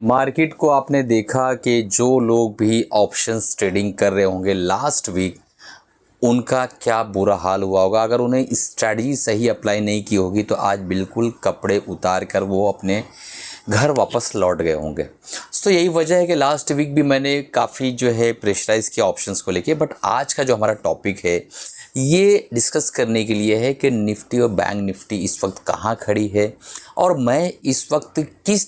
Market को आपने देखा कि जो लोग भी ऑप्शंस ट्रेडिंग कर रहे होंगे लास्ट वीक, उनका क्या बुरा हाल हुआ होगा। अगर उन्हें स्ट्रैटेजी सही अप्लाई नहीं की होगी तो आज बिल्कुल कपड़े उतार कर वो अपने घर वापस लौट गए होंगे। तो यही वजह है कि लास्ट वीक भी मैंने काफ़ी जो है प्रेशराइज़ किया ऑप्शंस को लेके। बट आज का जो हमारा टॉपिक है ये डिस्कस करने के लिए है कि निफ्टी और बैंक निफ्टी इस वक्त कहाँ खड़ी है और मैं इस वक्त किस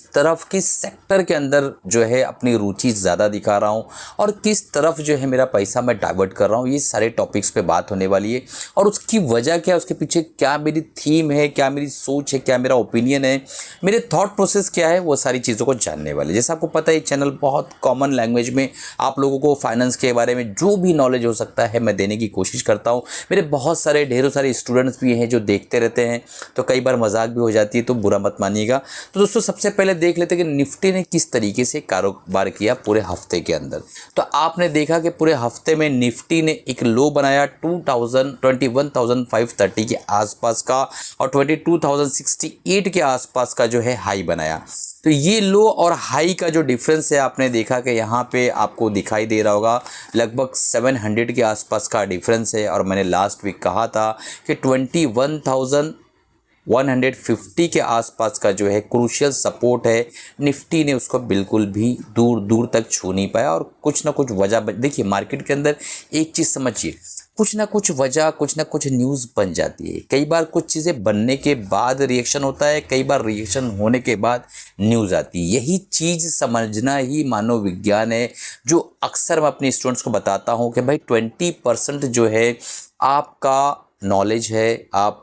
सेक्टर के अंदर जो है अपनी रुचि ज़्यादा दिखा रहा हूँ और किस तरफ जो है मेरा पैसा मैं डाइवर्ट कर रहा हूँ। ये सारे टॉपिक्स पे बात होने वाली है और उसकी वजह क्या है, उसके पीछे क्या मेरी थीम है, क्या मेरी सोच है, क्या मेरा ओपिनियन है, मेरे थॉट प्रोसेस क्या है, वो सारी चीज़ों को जानने वाले। जैसे आपको पता है ये चैनल बहुत कॉमन लैंग्वेज में आप लोगों को फाइनेंस के बारे में जो भी नॉलेज हो सकता है मैं देने की कोशिश करता हूँ। मेरे बहुत सारे ढेरों सारे स्टूडेंट्स भी हैं जो देखते रहते हैं, तो कई बार मजाक भी हो जाती है, तो बुरा मत मानिएगा। तो दोस्तों सबसे पहले देख लेते हैं कि निफ्टी ने किस तरीके से कारोबार किया पूरे हफ्ते के अंदर। तो आपने देखा कि पूरे हफ्ते में निफ्टी ने एक लो बनाया 21,530 के आसपास का और 22,068 के आसपास का जो है हाई बनाया। तो ये लो और हाई का जो डिफरेंस है आपने देखा कि यहाँ पे आपको दिखाई दे रहा होगा लगभग 700 के आसपास का डिफरेंस है। और मैंने लास्ट वीक कहा था कि 21,150 के आसपास का जो है क्रूशियल सपोर्ट है, निफ्टी ने उसको बिल्कुल भी दूर दूर तक छू नहीं पाया। और कुछ ना कुछ वजह देखिए मार्केट के अंदर एक चीज़ समझिए, कुछ ना कुछ वजह कुछ ना कुछ न्यूज़ बन जाती है। कई बार कुछ चीज़ें बनने के बाद रिएक्शन होता है, कई बार रिएक्शन होने के बाद न्यूज़ आती है। यही चीज़ समझना ही मानव विज्ञान है, जो अक्सर मैं अपने स्टूडेंट्स को बताता हूँ कि भाई 20% जो है आपका नॉलेज है, आप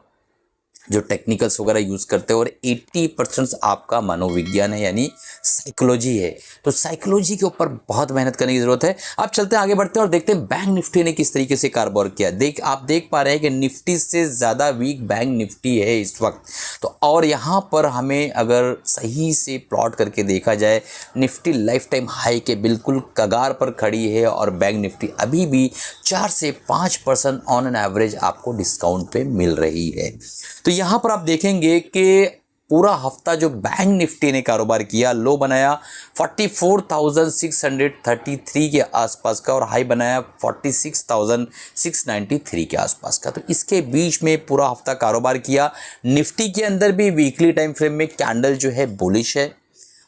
जो टेक्निकल्स वगैरह यूज़ करते हो, और 80% आपका मनोविज्ञान है यानी साइकोलॉजी है। तो साइकोलॉजी के ऊपर बहुत मेहनत करने की ज़रूरत है। अब चलते हैं आगे बढ़ते हैं और देखते हैं बैंक निफ्टी ने किस तरीके से कारोबार किया। आप देख पा रहे हैं कि निफ्टी से ज़्यादा वीक बैंक निफ्टी है इस वक्त। तो और यहाँ पर हमें अगर सही से प्लॉट करके देखा जाए, निफ्टी लाइफ टाइम हाई के बिल्कुल कगार पर खड़ी है और बैंक निफ्टी अभी भी 4 से 5% ऑन एन एवरेज आपको डिस्काउंट पे मिल रही है। तो यहाँ पर आप देखेंगे कि पूरा हफ्ता जो बैंक निफ्टी ने कारोबार किया, लो बनाया 44,633 के आसपास का और हाई बनाया 46,693 के आसपास का। तो इसके बीच में पूरा हफ्ता कारोबार किया। निफ्टी के अंदर भी वीकली टाइम फ्रेम में कैंडल जो है बुलिश है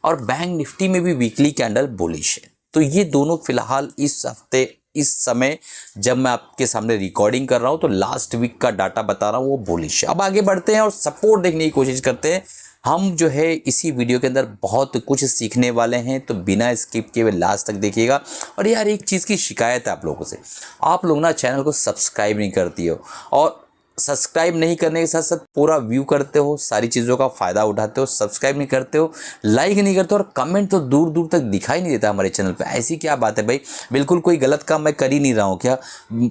और बैंक निफ्टी में भी वीकली कैंडल बुलिश है। तो ये दोनों फिलहाल इस हफ्ते इस समय जब मैं आपके सामने रिकॉर्डिंग कर रहा हूं तो लास्ट वीक का डाटा बता रहा हूं वो बुलिश है। अब आगे बढ़ते हैं और सपोर्ट देखने की कोशिश करते हैं। हम जो है इसी वीडियो के अंदर बहुत कुछ सीखने वाले हैं, तो बिना स्किप किए हुए लास्ट तक देखिएगा। और यार एक चीज़ की शिकायत है आप लोगों से, आप लोग ना चैनल को सब्सक्राइब नहीं करती हो और सब्सक्राइब नहीं करने के साथ साथ पूरा व्यू करते हो, सारी चीज़ों का फ़ायदा उठाते हो, सब्सक्राइब नहीं करते हो, लाइक नहीं करते हो और कमेंट तो दूर दूर तक दिखाई नहीं देता हमारे चैनल पे। ऐसी क्या बात है भाई, बिल्कुल कोई गलत काम मैं कर ही नहीं रहा हूँ क्या?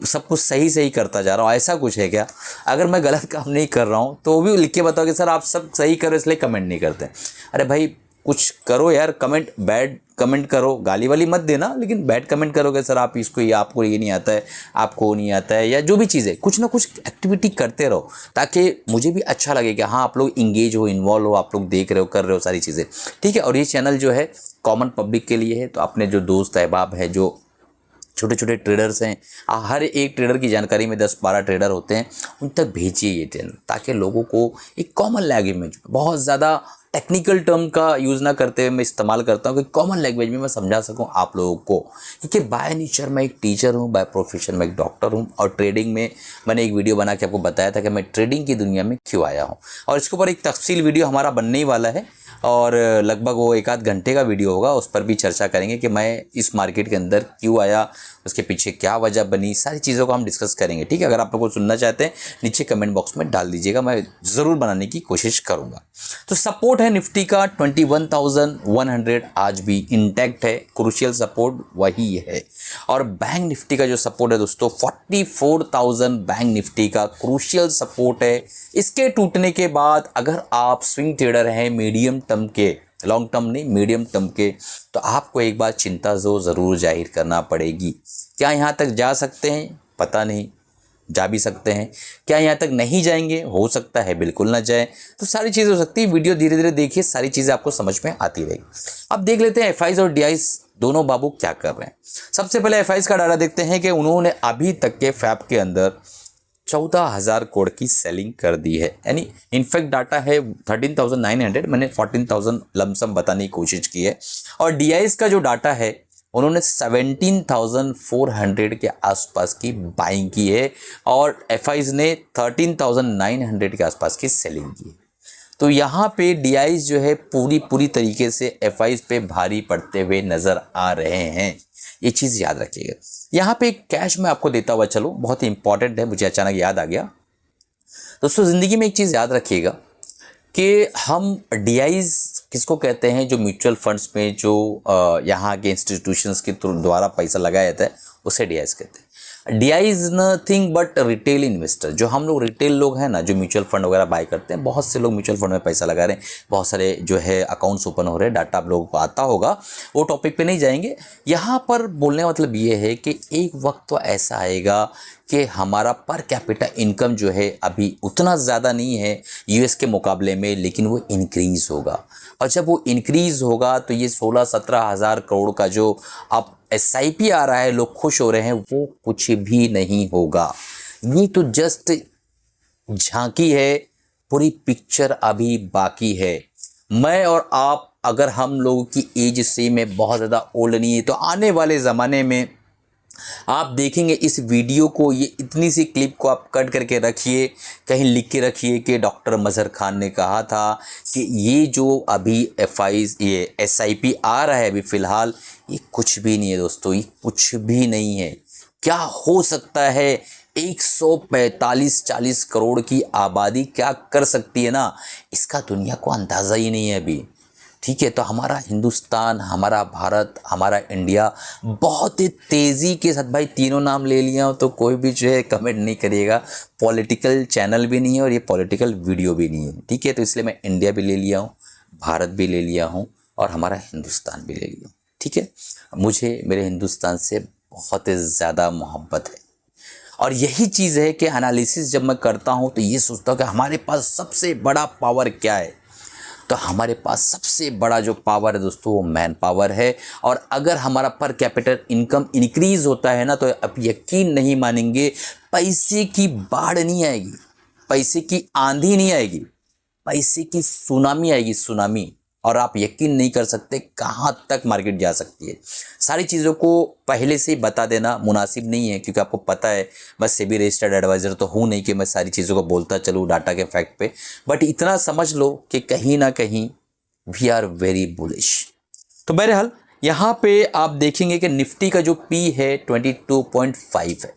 सब कुछ सही सही करता जा रहा हूँ, ऐसा कुछ है क्या? अगर मैं गलत काम नहीं कर रहा हूँ तो वो भी लिख के बताओ कि सर आप सब सही करो इसलिए कमेंट नहीं करते। अरे भाई कुछ करो यार, कमेंट बैड कमेंट करो, गाली वाली मत देना, लेकिन बैड कमेंट करोगे सर आप इसको ये आपको ये नहीं आता है, आपको नहीं आता है, या जो भी चीज़ है, कुछ ना कुछ एक्टिविटी करते रहो ताकि मुझे भी अच्छा लगे कि हाँ आप लोग इंगेज हो, इन्वॉल्व हो, आप लोग देख रहे हो, कर रहे हो सारी चीज़ें, ठीक है। और ये चैनल जो है कॉमन पब्लिक के लिए है, तो अपने जो दोस्त अहबाब है, जो छोटे छोटे ट्रेडर्स हैं, हर एक ट्रेडर की जानकारी में 10-12 ट्रेडर होते हैं, उन तक भेजिए ये चैनल, ताकि लोगों को एक कॉमन लैंग्वेज में, बहुत ज़्यादा टेक्निकल टर्म का यूज़ ना करते हुए मैं इस्तेमाल करता हूँ कि कॉमन लैंग्वेज में मैं समझा सकूँ आप लोगों को। क्योंकि बाय नेचर मैं एक टीचर हूँ, बाय प्रोफेशन मैं एक डॉक्टर हूँ, और ट्रेडिंग में मैंने एक वीडियो बना के आपको बताया था कि मैं ट्रेडिंग की दुनिया में क्यों आया हूँ, और इसके ऊपर एक तफसील वीडियो हमारा बनने ही वाला है और लगभग वो 1 आध घंटे का वीडियो होगा। उस पर भी चर्चा करेंगे कि मैं इस मार्केट के अंदर क्यों आया, उसके पीछे क्या वजह बनी, सारी चीज़ों को हम डिस्कस करेंगे, ठीक है। अगर आप लोगों को सुनना चाहते हैं नीचे कमेंट बॉक्स में डाल दीजिएगा, मैं ज़रूर बनाने की कोशिश करूँगा। तो सपोर्ट है निफ्टी का 21,100 आज भी इंटैक्ट है, क्रूशियल सपोर्ट वही है। और बैंक निफ्टी का जो सपोर्ट है दोस्तों 44,000 बैंक निफ्टी का क्रूशियल सपोर्ट है। इसके टूटने के बाद अगर आप स्विंग ट्रेडर हैं मीडियम टर्म के, लॉन्ग टर्म नहीं मीडियम टर्म के, तो आपको एक बार चिंता ज़रूर जाहिर करना पड़ेगी। क्या यहाँ तक जा सकते हैं पता नहीं, जा भी सकते हैं, क्या यहाँ तक नहीं जाएंगे, हो सकता है बिल्कुल ना जाए। तो सारी चीज़ें हो सकती है, वीडियो धीरे धीरे देखिए, सारी चीज़ें आपको समझ में आती रहेगी। अब देख लेते हैं एफआईज और डीआईज दोनों बाबू क्या कर रहे हैं। सबसे पहले एफआईज का डाटा देखते हैं कि उन्होंने अभी तक के फैब के अंदर 14,000 करोड़ की सेलिंग कर दी है, यानी इनफैक्ट डाटा है 13,900, मैंने 14,000 लमसम बताने की कोशिश की है। और डीआईज का जो डाटा है उन्होंने 17,400 के आसपास की बाइंग की है और एफआईज ने 13,900 के आसपास की सेलिंग की है। तो यहाँ पे डीआईज जो है पूरी तरीके से एफआईज पे भारी पड़ते हुए नज़र आ रहे हैं, ये चीज़ याद रखिएगा। यहाँ पे कैश में आपको देता हुआ चलो, बहुत ही इंपॉर्टेंट है, मुझे अचानक याद आ गया। दोस्तों ज़िंदगी में एक चीज़ याद रखिएगा कि हम डीआईज किसको कहते हैं, जो म्यूचुअल फंड्स में जो यहाँ के इंस्टीट्यूशंस के द्वारा पैसा लगाया जाता है उसे डीआईज कहते हैं। DI is nothing but retail investor, जो हम लोग रिटेल लोग हैं ना, जो म्यूचुअल फंड वगैरह बाय करते हैं, बहुत से लोग म्यूचुअल फंड में पैसा लगा रहे हैं, बहुत सारे जो है अकाउंट्स ओपन हो रहे हैं, डाटा आप लोगों को आता होगा, वो टॉपिक पे नहीं जाएंगे। यहाँ पर बोलने का मतलब ये है कि एक वक्त तो ऐसा आएगा कि हमारा पर कैपिटा इनकम जो है अभी उतना ज़्यादा नहीं है यूएस के मुकाबले में, लेकिन वो इंक्रीज़ होगा। और जब वो इंक्रीज़ होगा तो ये 16-17 हज़ार करोड़ का जो अब एसआईपी आ रहा है, लोग खुश हो रहे हैं, वो कुछ भी नहीं होगा। ये तो जस्ट झांकी है, पूरी पिक्चर अभी बाकी है। मैं और आप, अगर हम लोगों की एज सेम है, बहुत ज़्यादा ओल्ड नहीं है, तो आने वाले ज़माने में आप देखेंगे इस वीडियो को, ये इतनी सी क्लिप को आप कट करके रखिए, कहीं लिख के रखिए कि डॉक्टर मजहर खान ने कहा था कि ये जो अभी एफआईज ये एसआईपी आ रहा है अभी फ़िलहाल, ये कुछ भी नहीं है दोस्तों, ये कुछ भी नहीं है। क्या हो सकता है 145-40 करोड़ की आबादी क्या कर सकती है ना, इसका दुनिया को अंदाज़ा ही नहीं है अभी। ठीक है, तो हमारा हिंदुस्तान, हमारा भारत, हमारा इंडिया बहुत ही तेज़ी के साथ, भाई तीनों नाम ले लिया हो तो कोई भी जो है कमेंट नहीं करिएगा, पॉलिटिकल चैनल भी नहीं है और ये पॉलिटिकल वीडियो भी नहीं है। ठीक है, तो इसलिए मैं इंडिया भी ले लिया हूँ, भारत भी ले लिया हूँ और हमारा हिंदुस्तान भी ले लिया हूँ। ठीक है, मुझे मेरे हिंदुस्तान से बहुत ज़्यादा मोहब्बत है और यही चीज़ है कि एनालिसिस जब मैं करता हूँ तो ये सोचता हूँ कि हमारे पास सबसे बड़ा पावर क्या है। तो हमारे पास सबसे बड़ा जो पावर है दोस्तों, वो मैन पावर है। और अगर हमारा पर कैपिटल इनकम इंक्रीज़ होता है ना, तो आप यकीन नहीं मानेंगे, पैसे की बाढ़ नहीं आएगी, पैसे की आंधी नहीं आएगी, पैसे की सुनामी आएगी, सुनामी। और आप यकीन नहीं कर सकते कहाँ तक मार्केट जा सकती है। सारी चीज़ों को पहले से ही बता देना मुनासिब नहीं है, क्योंकि आपको पता है मैं सेबी रजिस्टर्ड एडवाइज़र तो हूँ नहीं कि मैं सारी चीज़ों को बोलता चलूँ डाटा के फैक्ट पे, बट इतना समझ लो कि कहीं ना कहीं वी आर वेरी बुलिश। तो बहरहाल यहाँ पे आप देखेंगे कि निफ्टी का जो पी है 22.5 है।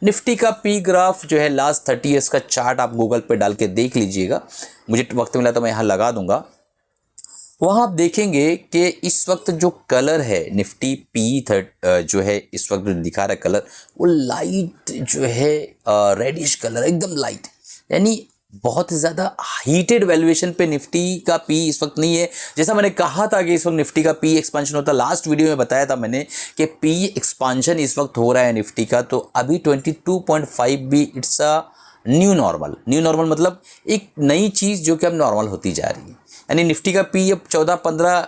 निफ्टी का पी ग्राफ जो है लास्ट 30 ईयर्स का चार्ट आप गूगल पे डाल के देख लीजिएगा, मुझे वक्त मिला तो मैं यहाँ लगा दूंगा। वहाँ आप देखेंगे कि इस वक्त जो कलर है निफ्टी पी जो है इस वक्त दिखा रहा है कलर, वो लाइट जो है रेडिश कलर, एकदम लाइट, यानी बहुत ज़्यादा हीटेड वैल्यूएशन पे निफ्टी का पी इस वक्त नहीं है। जैसा मैंने कहा था कि इस वक्त निफ्टी का पी एक्सपांशन होता, लास्ट वीडियो में बताया था मैंने कि पी एक्सपांशन इस वक्त हो रहा है निफ्टी का। तो अभी 22.5 भी it's a new normal. New normal मतलब एक नई चीज़ जो कि अब नॉर्मल होती जा रही है, यानी निफ्टी का पी अब 14-15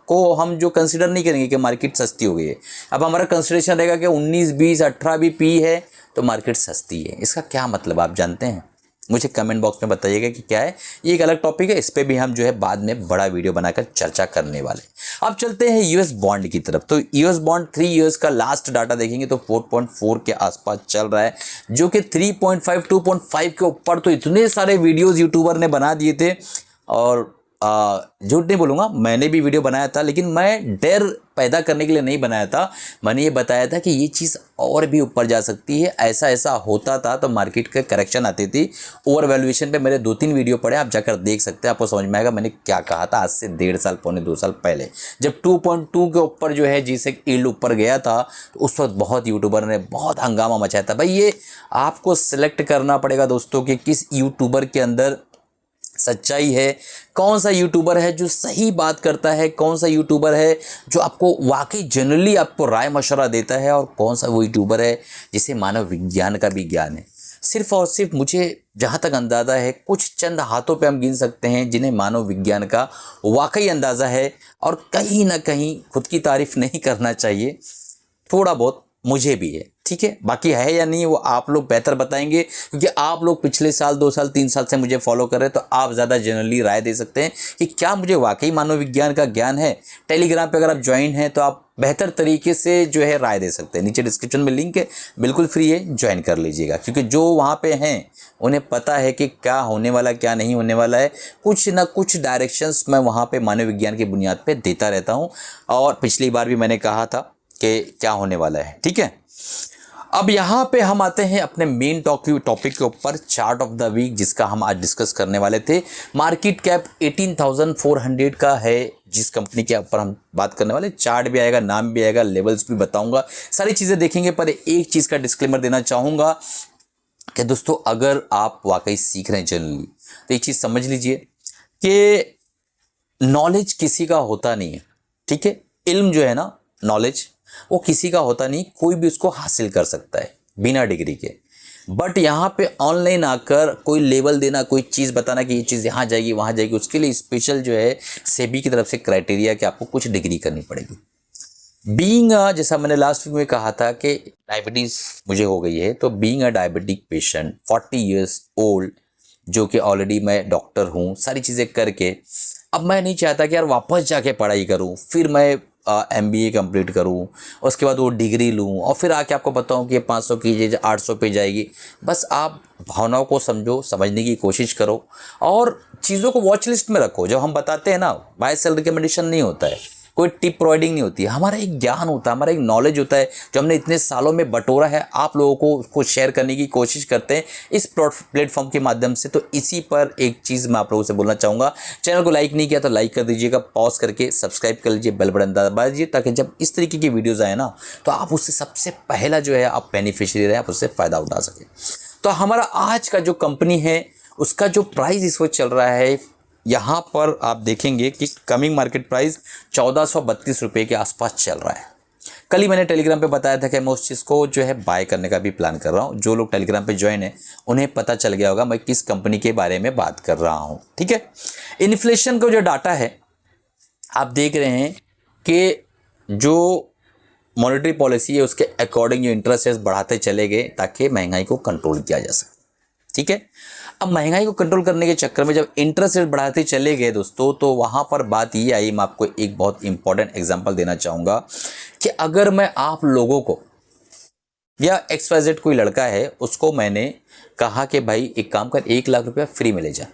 को हम जो कंसिडर नहीं करेंगे कि मार्केट सस्ती हो गई है। अब हमारा कंसिडरेशन रहेगा कि 19, 20, 18 भी पी है तो मार्केट सस्ती है। इसका क्या मतलब आप जानते हैं? मुझे कमेंट बॉक्स में बताइएगा कि क्या है। ये एक अलग टॉपिक है, इस पर भी हम जो है बाद में बड़ा वीडियो बनाकर चर्चा करने वाले। अब चलते हैं यूएस बॉन्ड की तरफ। तो यूएस बॉन्ड 3 ईयर्स का लास्ट डाटा देखेंगे तो 4.4 के आसपास चल रहा है, जो कि 3.5, 2.5 के ऊपर तो इतने सारे वीडियोज़ यूट्यूबर ने बना दिए थे। और झूठ नहीं बोलूँगा, मैंने भी वीडियो बनाया था, लेकिन मैं डर पैदा करने के लिए नहीं बनाया था। मैंने ये बताया था कि ये चीज़ और भी ऊपर जा सकती है, ऐसा ऐसा होता था तो मार्केट के करेक्शन आती थी। ओवर वैल्यूएशन पे मेरे 2-3 वीडियो पड़े, आप जाकर देख सकते हैं, आपको समझ में आएगा मैंने क्या कहा था आज से 1.5 साल, पौने 2 साल पहले, जब 2.2 के ऊपर जो है जिसे यील्ड ऊपर गया था, तो उस वक्त बहुत यूट्यूबर ने बहुत हंगामा मचाया था। भाई ये आपको सिलेक्ट करना पड़ेगा दोस्तों कि किस यूट्यूबर के अंदर सच्चाई है, कौन सा यूट्यूबर है जो सही बात करता है, कौन सा यूट्यूबर है जो आपको वाकई जनरली आपको राय मशवरा देता है, और कौन सा वो यूट्यूबर है जिसे मानव विज्ञान का भी ज्ञान है। सिर्फ और सिर्फ मुझे जहाँ तक अंदाज़ा है कुछ चंद हाथों पे हम गिन सकते हैं जिन्हें मानव विज्ञान का वाकई अंदाज़ा है। और कहीं ना कहीं खुद की तारीफ नहीं करना चाहिए, थोड़ा बहुत मुझे भी है, ठीक है। बाकी है या नहीं वो आप लोग बेहतर बताएंगे, क्योंकि आप लोग पिछले साल 2 साल 3 साल से मुझे फॉलो कर रहे हैं, तो आप ज़्यादा जनरली राय दे सकते हैं कि क्या मुझे वाकई मानव विज्ञान का ज्ञान है। टेलीग्राम पे अगर आप ज्वाइन हैं तो आप बेहतर तरीके से जो है राय दे सकते हैं। नीचे डिस्क्रिप्शन में लिंक है, बिल्कुल फ्री है, ज्वाइन कर लीजिएगा, क्योंकि जो वहाँ पे हैं उन्हें पता है कि क्या होने वाला क्या नहीं होने वाला है। कुछ ना कुछ डायरेक्शंस मैं वहाँ पे मानव विज्ञान की बुनियाद पे देता रहता हूँ, और पिछली बार भी मैंने कहा था कि क्या होने वाला है, ठीक है। अब यहाँ पे हम आते हैं अपने मेन टॉपिक के ऊपर, चार्ट ऑफ द वीक, जिसका हम आज डिस्कस करने वाले थे। मार्केट कैप 18,400 का है जिस कंपनी के ऊपर हम बात करने वाले। चार्ट भी आएगा, नाम भी आएगा, लेवल्स भी बताऊंगा, सारी चीज़ें देखेंगे। पर एक चीज़ का डिस्क्लेमर देना चाहूँगा कि दोस्तों अगर आप वाकई सीख रहे हैं जनरली, तो एक चीज़ समझ लीजिए कि नॉलेज किसी का होता नहीं है, ठीक है। इल्म जो है ना, नॉलेज, वो किसी का होता नहीं, कोई भी उसको हासिल कर सकता है बिना डिग्री के। बट यहाँ पे ऑनलाइन आकर कोई लेवल देना, कोई चीज़ बताना कि ये चीज़ यहाँ जाएगी वहाँ जाएगी, उसके लिए स्पेशल जो है सेबी की तरफ से क्राइटेरिया कि आपको कुछ डिग्री करनी पड़ेगी। बीइंग जैसा मैंने लास्ट वीक में कहा था कि डायबिटीज़ मुझे हो गई है, तो being a diabetic patient 40 years old, जो कि ऑलरेडी मैं डॉक्टर हूँ, सारी चीज़ें करके अब मैं नहीं चाहता कि यार वापस जाके पढ़ाई करूँ, फिर मैं MBA कंप्लीट करूँ, उसके बाद वो डिग्री लूँ, और फिर आके आपको बताऊँ कि ये 500 कीजिए 800 पे जाएगी। बस आप भावनाओं को समझो, समझने की कोशिश करो, और चीज़ों को वॉच लिस्ट में रखो। जब हम बताते हैं ना, बाय सेल रिकमेंडेशन नहीं होता है, कोई टिप प्रोवाइडिंग नहीं होती है, हमारा एक ज्ञान होता है, हमारा एक नॉलेज होता है जो हमने इतने सालों में बटोरा है, आप लोगों को उसको शेयर करने की कोशिश करते हैं इस प्लेटफॉर्म के माध्यम से। तो इसी पर एक चीज़ मैं आप लोगों से बोलना चाहूँगा, चैनल को लाइक नहीं किया तो लाइक कर दीजिएगा, पॉज करके सब्सक्राइब कर लीजिए, बेल बटन दबा दीजिए, ताकि जब इस तरीके की वीडियोज़ आए ना, तो आप उससे सबसे पहला जो है आप बेनिफिशियरी रहे, आप उससे फ़ायदा उठा सकें। तो हमारा आज का जो कंपनी है उसका जो प्राइस इस वक्त चल रहा है, यहाँ पर आप देखेंगे कि कमिंग मार्केट प्राइस 1432 रुपये के आसपास चल रहा है। कल ही मैंने टेलीग्राम पे बताया था कि मैं उस चीज़ को जो है बाय करने का भी प्लान कर रहा हूँ। जो लोग टेलीग्राम पे ज्वाइन है उन्हें पता चल गया होगा मैं किस कंपनी के बारे में बात कर रहा हूँ, ठीक है। इन्फ्लेशन का जो डाटा है आप देख रहे हैं कि जो मॉनेटरी पॉलिसी है उसके अकॉर्डिंग जो इंटरेस्ट रेट बढ़ाते चले गए ताकि महंगाई को कंट्रोल किया जा सके, ठीक है। अब महंगाई को कंट्रोल करने के चक्कर में जब इंटरेस्ट रेट बढ़ाते चले गए दोस्तों, तो वहाँ पर बात ये आई, मैं आपको एक बहुत इंपॉर्टेंट एग्जांपल देना चाहूँगा कि अगर मैं आप लोगों को, या XYZ कोई लड़का है, उसको मैंने कहा कि भाई एक काम कर, 1 लाख रुपया फ्री में ले जा,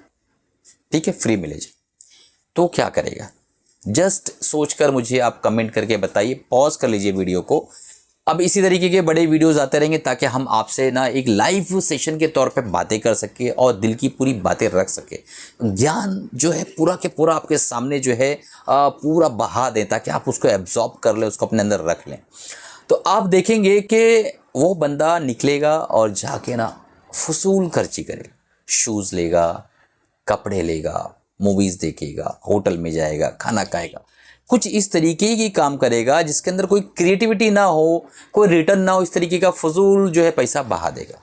ठीक है, फ्री में ले जा, तो क्या करेगा? जस्ट सोचकर मुझे आप कमेंट करके बताइए, पॉज कर लीजिए वीडियो को। अब इसी तरीके के बड़े वीडियोस आते रहेंगे ताकि हम आपसे ना एक लाइव सेशन के तौर पे बातें कर सके और दिल की पूरी बातें रख सके। ज्ञान जो है पूरा के पूरा आपके सामने जो है पूरा बहा दें, ताकि आप उसको एब्जॉर्ब कर लें, उसको अपने अंदर रख लें। तो आप देखेंगे कि वो बंदा निकलेगा और जाके ना फजूल खर्ची करेगा, शूज़ लेगा, कपड़े लेगा, मूवीज़ देखेगा, होटल में जाएगा, खाना खाएगा, कुछ इस तरीके की काम करेगा जिसके अंदर कोई क्रिएटिविटी ना हो, कोई रिटर्न ना हो, इस तरीके का फजूल जो है पैसा बहा देगा।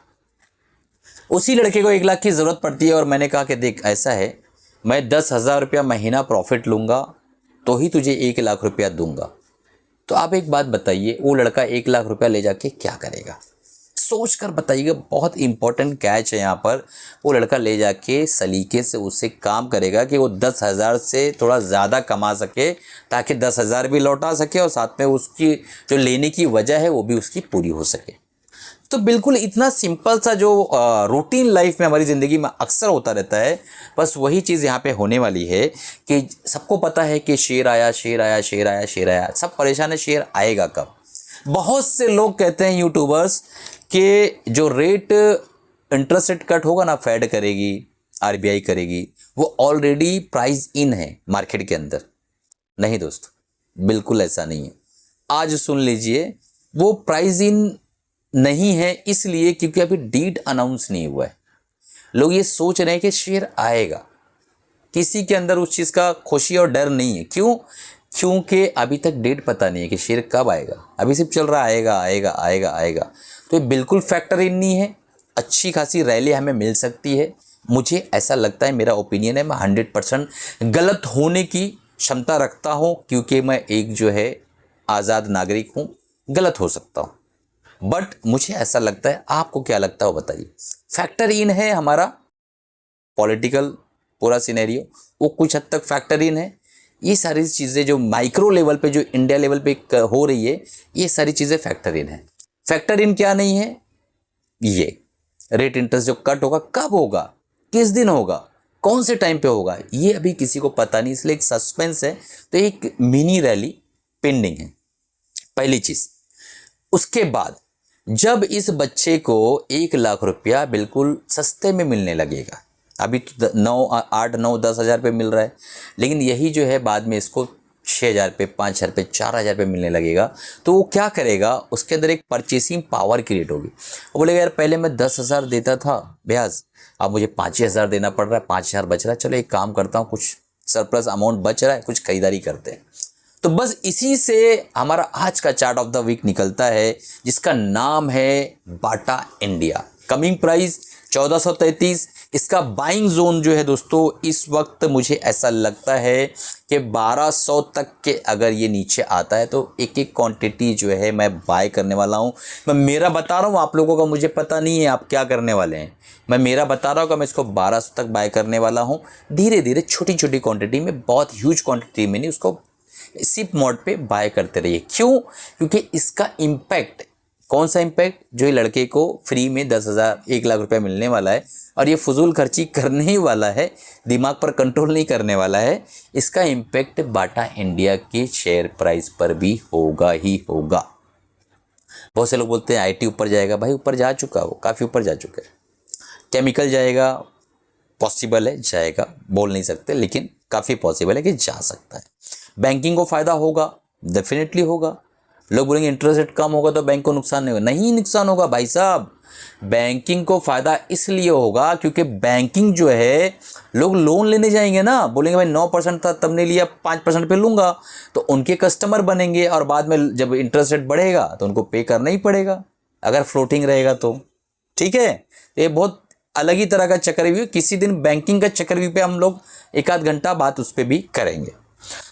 उसी लड़के को 1 लाख की ज़रूरत पड़ती है और मैंने कहा कि देख ऐसा है, मैं 10,000 रुपया महीना प्रॉफिट लूँगा तो ही तुझे 1 लाख रुपया दूंगा। तो आप एक बात बताइए, वो लड़का 1 लाख रुपया ले जाके क्या करेगा? सोच कर बताइएगा। बहुत इंपॉर्टेंट कैच है यहाँ पर। वो लड़का ले जाके सलीके से उससे काम करेगा कि वो 10,000 से थोड़ा ज़्यादा कमा सके, ताकि 10,000 भी लौटा सके और साथ में उसकी जो लेने की वजह है वो भी उसकी पूरी हो सके। तो बिल्कुल इतना सिंपल सा जो रूटीन लाइफ में हमारी ज़िंदगी में अक्सर होता रहता है, बस वही चीज़ यहाँ पे होने वाली है कि सबको पता है कि शेर आया, शेर आया, शेर आया, शेर आया, सब परेशान है शेर आएगा कब। बहुत से लोग कहते हैं यूट्यूबर्स कि जो रेट इंटरेस्ट रेट कट होगा ना, फेड करेगी, RBI करेगी, वो ऑलरेडी प्राइस इन है मार्केट के अंदर। नहीं दोस्तों, बिल्कुल ऐसा नहीं है। आज सुन लीजिए, वो प्राइस इन नहीं है इसलिए क्योंकि अभी डेट अनाउंस नहीं हुआ है। लोग ये सोच रहे हैं कि शेयर आएगा, किसी के अंदर उस चीज़ का खुशी और डर नहीं है। क्यों? क्योंकि अभी तक डेट पता नहीं है कि शेयर कब आएगा। अभी सिर्फ चल रहा आएगा आएगा आएगा आएगा। तो ये बिल्कुल फैक्टर इन नहीं है। अच्छी खासी रैली हमें मिल सकती है। मुझे ऐसा लगता है, मेरा ओपिनियन है, मैं 100% गलत होने की क्षमता रखता हूँ, क्योंकि मैं एक जो है आज़ाद नागरिक हूँ, गलत हो सकता हूँ, बट मुझे ऐसा लगता है। आपको क्या लगता है वो बताइए। फैक्टर इन है हमारा पॉलिटिकल पूरा सिनेरियो, वो कुछ हद तक फैक्टर इन है। ये सारी चीज़ें जो माइक्रो लेवल पे, जो इंडिया लेवल पे हो रही है, ये सारी चीज़ें फैक्टर इन है। फैक्टर इन क्या नहीं है, ये रेट इंटरेस्ट जो कट होगा कब होगा, किस दिन होगा, कौन से टाइम पे होगा, ये अभी किसी को पता नहीं, इसलिए एक सस्पेंस है। तो एक मिनी रैली पेंडिंग है, पहली चीज। उसके बाद जब इस बच्चे को 1 लाख रुपया बिल्कुल सस्ते में मिलने लगेगा, अभी तो 8 9 10 हज़ार पे मिल रहा है, लेकिन यही जो है बाद में इसको 6 हज़ार पे, 5 हज़ार पे, 4 हज़ार पे मिलने लगेगा, तो वो क्या करेगा, उसके अंदर एक परचेसिंग पावर क्रिएट होगी। वो बोलेगा यार पहले मैं 10 हज़ार देता था ब्याज, अब मुझे 5 हज़ार देना पड़ रहा है, 5 हज़ार बच रहा है, चलो एक काम करता हूँ, कुछ सरप्लस अमाउंट बच रहा है, कुछ खरीदारी करते हैं। तो बस इसी से हमारा आज का चार्ट ऑफ द वीक निकलता है, जिसका नाम है बाटा इंडिया। Coming price 1433। इसका बाइंग जोन जो है दोस्तों, इस वक्त मुझे ऐसा लगता है कि 1200 तक के अगर ये नीचे आता है तो एक एक क्वांटिटी जो है मैं बाय करने वाला हूँ। मैं मेरा बता रहा हूँ, आप लोगों का मुझे पता नहीं है आप क्या करने वाले हैं। मैं मेरा बता रहा हूँ कि मैं इसको 1200 तक बाय करने वाला हूँ, धीरे धीरे छोटी छोटी क्वांटिटी में, बहुत ह्यूज क्वांटिटी में नहीं, उसको सिप मोड पे बाय करते रहिए। क्यों? क्योंकि इसका इम्पैक्ट, कौन सा इम्पैक्ट, जो ये लड़के को फ्री में 10,000 1 लाख रुपया मिलने वाला है और ये फजूल खर्ची करने ही वाला है, दिमाग पर कंट्रोल नहीं करने वाला है, इसका इम्पैक्ट बाटा इंडिया के शेयर प्राइस पर भी होगा ही होगा। बहुत से लोग बोलते हैं आईटी ऊपर जाएगा, भाई ऊपर जा चुका, वो काफ़ी ऊपर जा चुका है। केमिकल जाएगा, पॉसिबल है, जाएगा, बोल नहीं सकते, लेकिन काफ़ी पॉसिबल है कि जा सकता है। बैंकिंग को फ़ायदा होगा, डेफिनेटली होगा। लोग बोलेंगे इंटरेस्ट रेट कम होगा तो बैंक को नुकसान नहीं होगा, नहीं नुकसान होगा भाई साहब। बैंकिंग को फ़ायदा इसलिए होगा क्योंकि बैंकिंग जो है, लोग लोन लेने जाएंगे ना, बोलेंगे भाई 9% था तब नहीं लिया, 5% पे लूँगा, तो उनके कस्टमर बनेंगे और बाद में जब इंटरेस्ट रेट बढ़ेगा तो उनको पे करना ही पड़ेगा, अगर फ्लोटिंग रहेगा तो। ठीक है, ये बहुत अलग ही तरह का चक्रव्यूह, किसी दिन बैंकिंग का चक्रव्यूह पे हम लोग 1 आध घंटा बात उस पर भी करेंगे।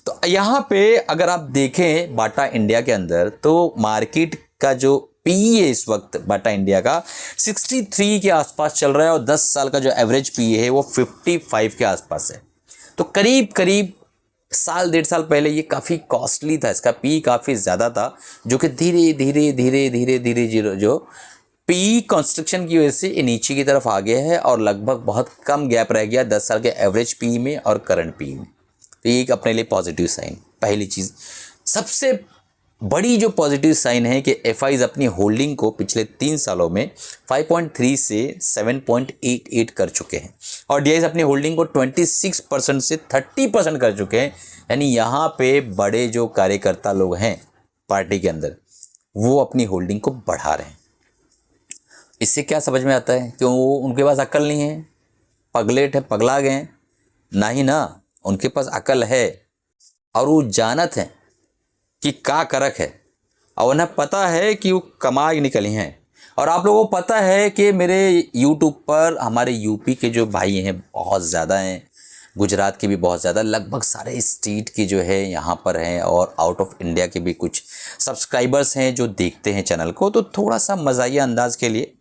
तो यहाँ पे अगर आप देखें बाटा इंडिया के अंदर, तो मार्केट का जो पी है इस वक्त बाटा इंडिया का 63 के आसपास चल रहा है, और 10 साल का जो एवरेज पी है वो 55 के आसपास है। तो करीब करीब साल 1.5 साल पहले ये काफ़ी कॉस्टली था, इसका पी काफ़ी ज़्यादा था, जो कि धीरे धीरे धीरे धीरे धीरे जो पी कंस्ट्रक्शन की वजह से ये नीचे की तरफ आ गया है, और लगभग बहुत कम गैप रह गया 10 साल के एवरेज पी में और करंट पी में। तो ये एक अपने लिए पॉजिटिव साइन, पहली चीज़। सबसे बड़ी जो पॉजिटिव साइन है कि एफआईज अपनी होल्डिंग को पिछले 3 सालों में 5.3 से 7.88 कर चुके हैं, और डीआईज अपनी होल्डिंग को 26% से 30% कर चुके हैं। यानी यहाँ पे बड़े जो कार्यकर्ता लोग हैं पार्टी के अंदर, वो अपनी होल्डिंग को बढ़ा रहे हैं। इससे क्या समझ में आता है? क्यों उनके पास अक्ल नहीं है, पगलेट है, पगला गए हैं? ना ही ना, उनके पास अकल है और वो जानत है कि का करक है, और उन्हें पता है कि वो कमा निकली हैं। और आप लोगों को पता है कि मेरे यूट्यूब पर हमारे यूपी के जो भाई हैं बहुत ज़्यादा हैं, गुजरात के भी बहुत ज़्यादा, लगभग सारे स्टेट के जो है यहाँ पर हैं, और आउट ऑफ इंडिया के भी कुछ सब्सक्राइबर्स हैं जो देखते हैं चैनल को। तो थोड़ा सा मज़ाहिया अंदाज के लिए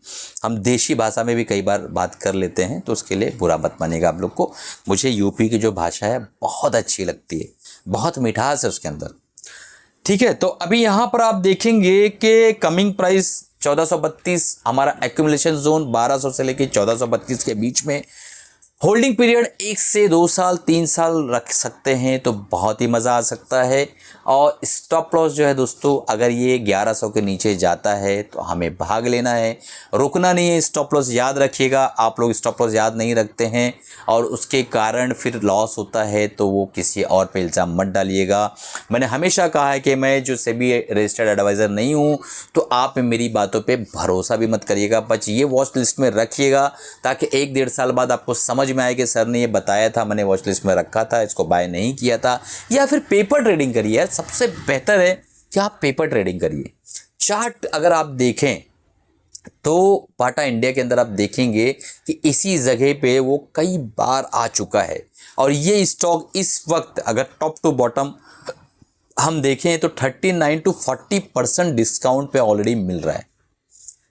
हम देशी भाषा में भी कई बार बात कर लेते हैं, तो उसके लिए बुरा मत मानिएगा आप लोग को। मुझे यूपी की जो भाषा है बहुत अच्छी लगती है, बहुत मिठास है उसके अंदर। ठीक है, तो अभी यहाँ पर आप देखेंगे कि कमिंग प्राइस 1432, हमारा एक्यूमुलेशन जोन 1200 से लेकर 1432 के बीच में। होल्डिंग पीरियड 1 से 2 साल 3 साल रख सकते हैं तो बहुत ही मज़ा आ सकता है। और स्टॉप लॉस जो है दोस्तों, अगर ये 1100 के नीचे जाता है तो हमें भाग लेना है, रुकना नहीं है। स्टॉप लॉस याद रखिएगा, आप लोग स्टॉप लॉस याद नहीं रखते हैं और उसके कारण फिर लॉस होता है तो वो किसी और पे इल्ज़ाम मत डालिएगा। मैंने हमेशा कहा है कि मैं जो सेबी रजिस्टर्ड एडवाइज़र नहीं हूँ, तो आप मेरी बातों पे भरोसा भी मत करिएगा, बस ये वॉच लिस्ट में रखिएगा ताकि 1-1.5 साल बाद आपको समझ में आए कि सर ने ये बताया था, मैंने वॉच लिस्ट में रखा था, इसको बाय नहीं किया था। या फिर पेपर ट्रेडिंग करिए, सबसे बेहतर है कि आप पेपर ट्रेडिंग करिए। चार्ट अगर आप देखें तो बाटा इंडिया के अंदर आप देखेंगे कि इसी जगह पे वो कई बार आ चुका है और ये स्टॉक इस वक्त अगर टॉप टू बॉटम हम देखें तो 39 to 40% डिस्काउंट पे ऑलरेडी मिल रहा है।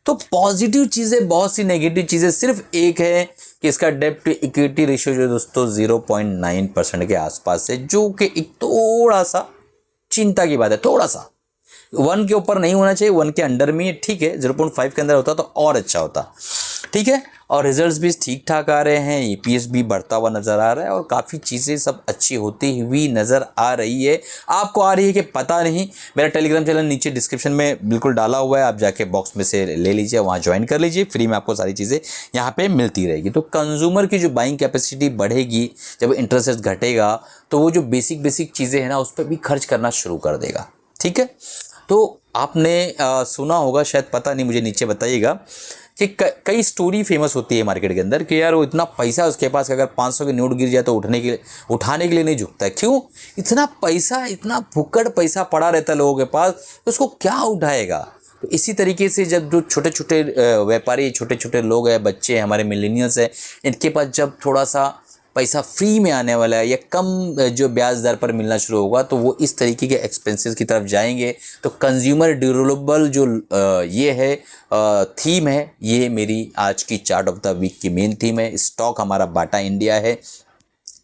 तो पॉजिटिव चीज़ें बहुत सी, नेगेटिव चीज़ें सिर्फ एक है कि इसका डेब्ट टू इक्विटी रेशियो जो दोस्तों 0.9% के आसपास है, जो कि एक थोड़ा सा चिंता की बात है। थोड़ा सा 1 के ऊपर नहीं होना चाहिए, 1 के अंडर में ठीक है, 0.5 के अंदर होता तो और अच्छा होता, ठीक है। और रिजल्ट्स भी ठीक ठाक आ रहे हैं, ईपीएस भी बढ़ता हुआ नज़र आ रहा है और काफ़ी चीज़ें सब अच्छी होती हुई नज़र आ रही है। आपको आ रही है कि पता नहीं, मेरा टेलीग्राम चैनल नीचे डिस्क्रिप्शन में बिल्कुल डाला हुआ है, आप जाके बॉक्स में से ले लीजिए, वहाँ ज्वाइन कर लीजिए, फ्री में आपको सारी चीज़ें यहाँ पे मिलती रहेगी। तो कंज्यूमर की जो बाइंग कैपेसिटी बढ़ेगी, जब इंटरेस्ट रेट घटेगा तो वो जो बेसिक चीज़ें हैं ना उस पर भी खर्च करना शुरू कर देगा, ठीक है। तो आपने सुना होगा शायद, पता नहीं, मुझे नीचे बताइएगा कि कई स्टोरी फेमस होती है मार्केट के अंदर कि यार वो इतना पैसा उसके पास, अगर 500 के नोट गिर जाए तो उठाने के लिए नहीं झुकता है। क्यों? इतना पैसा, इतना फुक्कड़ पैसा पड़ा रहता है लोगों के पास, तो उसको क्या उठाएगा। तो इसी तरीके से जब जो छोटे छोटे व्यापारी, छोटे छोटे लोग हैं, बच्चे हैं, हमारे मिलेनियल्स हैं, इनके पास जब थोड़ा सा पैसा फ्री में आने वाला है या कम जो ब्याज दर पर मिलना शुरू होगा तो वो इस तरीके के एक्सपेंसेस की तरफ जाएंगे। तो कंज्यूमर ड्यूरेबल जो ये है थीम है, ये मेरी आज की चार्ट ऑफ द वीक की मेन थीम है। स्टॉक हमारा बाटा इंडिया है,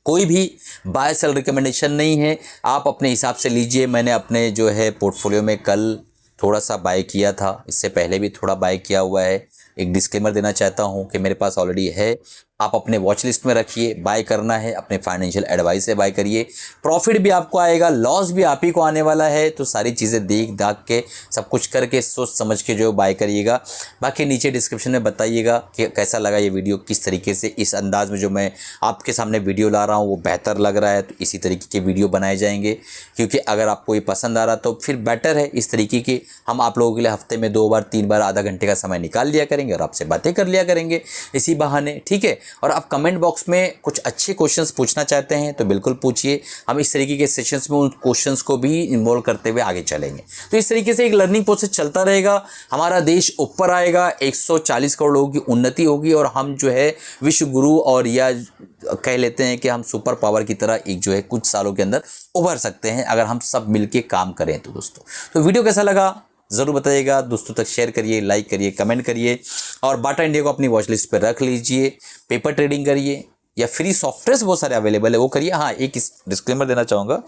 कोई भी बाय सेल रिकमेंडेशन नहीं है, आप अपने हिसाब से लीजिए। मैंने अपने जो है पोर्टफोलियो में कल थोड़ा सा बाय किया था, इससे पहले भी थोड़ा बाय किया हुआ है। एक डिस्क्लेमर देना चाहता हूं कि मेरे पास ऑलरेडी है, आप अपने वॉच लिस्ट में रखिए। बाय करना है अपने फाइनेंशियल एडवाइस से बाय करिए, प्रॉफिट भी आपको आएगा, लॉस भी आप ही को आने वाला है। तो सारी चीज़ें देख दाख के, सब कुछ करके, सोच समझ के जो बाय करिएगा। बाकी नीचे डिस्क्रिप्शन में बताइएगा कि कैसा लगा ये वीडियो, किस तरीके से इस अंदाज में जो मैं आपके सामने वीडियो ला रहा हूँ वो बेहतर लग रहा है। तो इसी तरीके के वीडियो बनाए जाएंगे, क्योंकि अगर आपको ये पसंद आ रहा तो फिर बेटर है इस तरीके के हम आप लोगों के लिए हफ्ते में 2 बार 3 बार आधा घंटे का समय निकाल लिया करेंगे और आपसे बातें कर लिया करेंगे इसी बहाने, ठीक है। और आप कमेंट बॉक्स में कुछ अच्छे क्वेश्चंस पूछना चाहते हैं तो बिल्कुल पूछिए, हम इस तरीके के सेशंस में उन क्वेश्चंस को भी इन्वॉल्व करते हुए आगे चलेंगे। तो इस तरीके से एक लर्निंग प्रोसेस चलता रहेगा, हमारा देश ऊपर आएगा, 140 करोड़ लोगों की उन्नति होगी और हम जो है विश्व गुरु और या कह लेते हैं कि हम सुपर पावर की तरह एक जो है कुछ सालों के अंदर उभर सकते हैं अगर हम सब मिलके काम करें। तो दोस्तों, तो वीडियो कैसा लगा ज़रूर बताइएगा, दोस्तों तक शेयर करिए, लाइक करिए, कमेंट करिए और बाटा इंडिया को अपनी वॉच लिस्ट पर रख लीजिए। पेपर ट्रेडिंग करिए या फ्री सॉफ्टवेयर बहुत सारे अवेलेबल है, वो करिए। हाँ, एक डिस्क्लेमर देना चाहूँगा,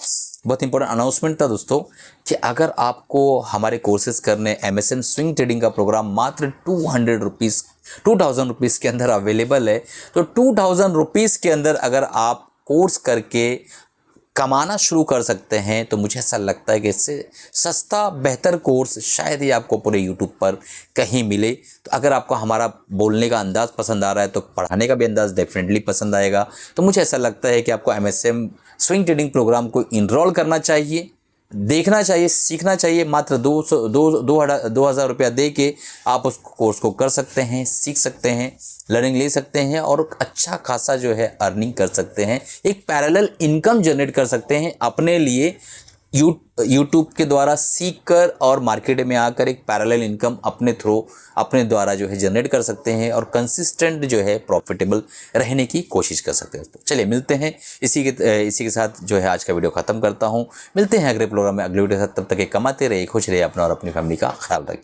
बहुत इंपॉर्टेंट अनाउंसमेंट था दोस्तों, कि अगर आपको हमारे कोर्सेज करने MSM स्विंग ट्रेडिंग का प्रोग्राम मात्र 2000 रुपीज़ के अंदर अवेलेबल है, तो 2000 रुपीज़ के अंदर अगर आप कोर्स करके कमाना शुरू कर सकते हैं तो मुझे ऐसा लगता है कि इससे सस्ता बेहतर कोर्स शायद ही आपको पूरे YouTube पर कहीं मिले। तो अगर आपको हमारा बोलने का अंदाज़ पसंद आ रहा है तो पढ़ाने का भी अंदाज़ डेफिनेटली पसंद आएगा। तो मुझे ऐसा लगता है कि आपको MSM स्विंग ट्रेडिंग प्रोग्राम को इनरोल करना चाहिए, देखना चाहिए, सीखना चाहिए। मात्र 2000 रुपया दे के आप उस कोर्स को कर सकते हैं, सीख सकते हैं, लर्निंग ले सकते हैं और अच्छा खासा जो है अर्निंग कर सकते हैं, एक पैरेलल इनकम जनरेट कर सकते हैं अपने लिए। यूट्यूब के द्वारा सीख कर और मार्केट में आकर एक पैरेलल इनकम अपने द्वारा जो है जनरेट कर सकते हैं और कंसिस्टेंट जो है प्रॉफिटेबल रहने की कोशिश कर सकते हैं। तो चलिए मिलते हैं, इसी के साथ जो है आज का वीडियो ख़त्म करता हूँ। मिलते हैं अगले प्रोग्राम में अगले वीडियो के साथ, तब तक कमाते रहिए, खुश रहिए, अपना और अपनी फैमिली का ख्याल रखिए।